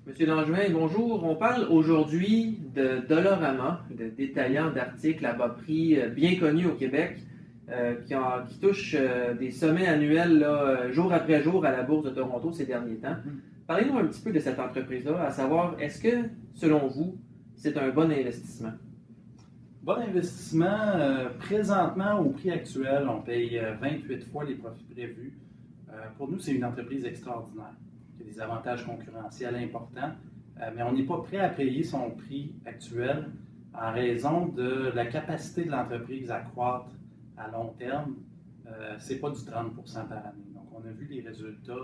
Monsieur Langevin, bonjour. On parle aujourd'hui de Dollarama, de détaillant d'articles à bas prix bien connus au Québec, qui touche des sommets annuels là, jour après jour à la Bourse de Toronto ces derniers temps. Parlez-nous un petit peu de cette entreprise-là, à savoir, est-ce que, selon vous, c'est un bon investissement? Bon investissement. Présentement, au prix actuel, on paye 28 fois les profits prévus. Pour nous, c'est une entreprise extraordinaire. Il y a des avantages concurrentiels importants, mais on n'est pas prêt à payer son prix actuel en raison de la capacité de l'entreprise à croître à long terme. Ce n'est pas du 30 par année. Donc, on a vu les résultats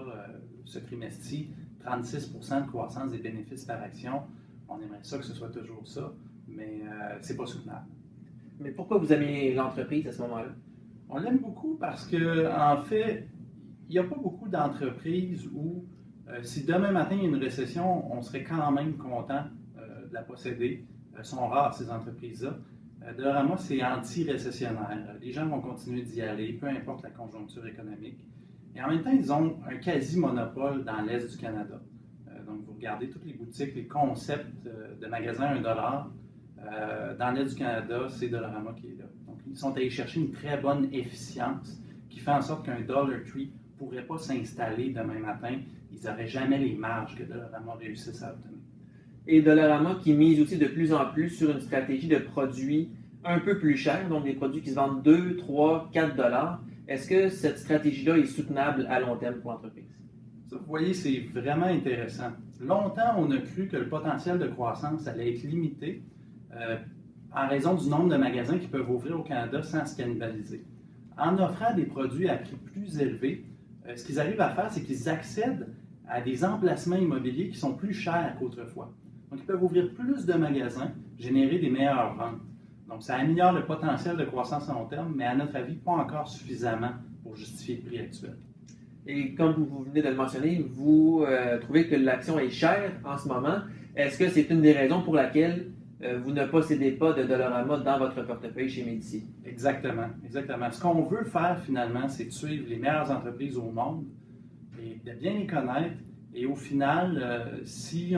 ce trimestre-ci, 36 de croissance des bénéfices par action. On aimerait ça que ce soit toujours ça, mais ce n'est pas soutenable. Mais pourquoi vous aimez l'entreprise à ce moment-là? On l'aime beaucoup parce que, en fait, il n'y a pas beaucoup d'entreprises où, si demain matin il y a une récession, on serait quand même content de la posséder. Elles sont rares, ces entreprises-là. Dollarama, c'est anti-récessionnaire. Les gens vont continuer d'y aller, peu importe la conjoncture économique. Et en même temps, ils ont un quasi-monopole dans l'Est du Canada. Donc, vous regardez toutes les boutiques, les concepts de magasins à 1 $. Dans l'Est du Canada, c'est Dollarama qui est là. Donc, ils sont allés chercher une très bonne efficience qui fait en sorte qu'un Dollar Tree ne pourrait pas s'installer demain matin. Ils n'auraient jamais les marges que Dollarama réussisse à obtenir. Et Dollarama qui mise aussi de plus en plus sur une stratégie de produits un peu plus chers, donc des produits qui se vendent 2, 3, 4 dollars. Est-ce que cette stratégie-là est soutenable à long terme pour l'entreprise? Ça, vous voyez, c'est vraiment intéressant. Longtemps, on a cru que le potentiel de croissance allait être limité en raison du nombre de magasins qui peuvent ouvrir au Canada sans se cannibaliser. En offrant des produits à prix plus élevés, ce qu'ils arrivent à faire, c'est qu'ils accèdent à des emplacements immobiliers qui sont plus chers qu'autrefois. Donc, ils peuvent ouvrir plus de magasins, générer des meilleures ventes. Donc, ça améliore le potentiel de croissance à long terme, mais à notre avis, pas encore suffisamment pour justifier le prix actuel. Et comme vous venez de le mentionner, vous trouvez que l'action est chère en ce moment. Est-ce que c'est une des raisons pour laquelle vous ne possédez pas de Dollarama dans votre portefeuille chez Médici? Exactement, exactement. Ce qu'on veut faire finalement, c'est de suivre les meilleures entreprises au monde et de bien les connaître. Et au final, si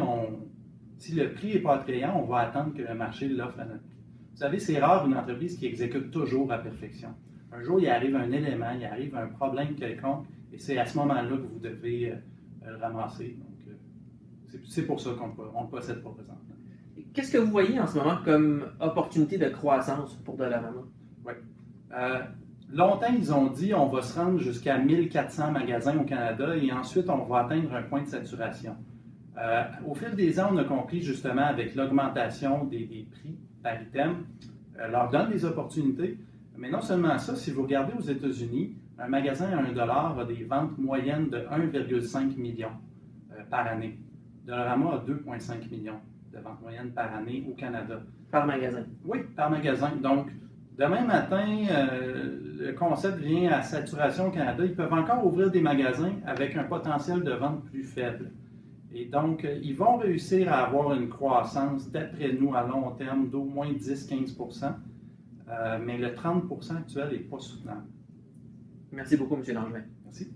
le prix n'est pas attrayant, on va attendre que le marché l'offre à notre prix. Vous savez, c'est rare une entreprise qui exécute toujours à perfection. Un jour, il arrive un élément, il arrive un problème quelconque, et c'est à ce moment-là que vous devez le ramasser. Donc, c'est pour ça qu'on ne le possède pas présentement. Qu'est-ce que vous voyez en ce moment comme opportunité de croissance pour Dollarama? Oui. Longtemps, ils ont dit on va se rendre jusqu'à 1400 magasins au Canada et ensuite on va atteindre un point de saturation. Au fil des ans, on a compris justement avec l'augmentation des prix par item, leur donne des opportunités. Mais non seulement ça, si vous regardez aux États-Unis, un magasin à 1 $ a des ventes moyennes de 1,5 million par année. Dollarama a 2,5 millions de ventes moyennes par année au Canada. Par magasin? Oui, par magasin. Donc, demain matin, le concept vient à saturation au Canada. Ils peuvent encore ouvrir des magasins avec un potentiel de vente plus faible. Et donc, ils vont réussir à avoir une croissance, d'après nous, à long terme, d'au moins 10-15 %. Mais le 30 % actuel n'est pas soutenable. Merci beaucoup, M. Langevin. Merci.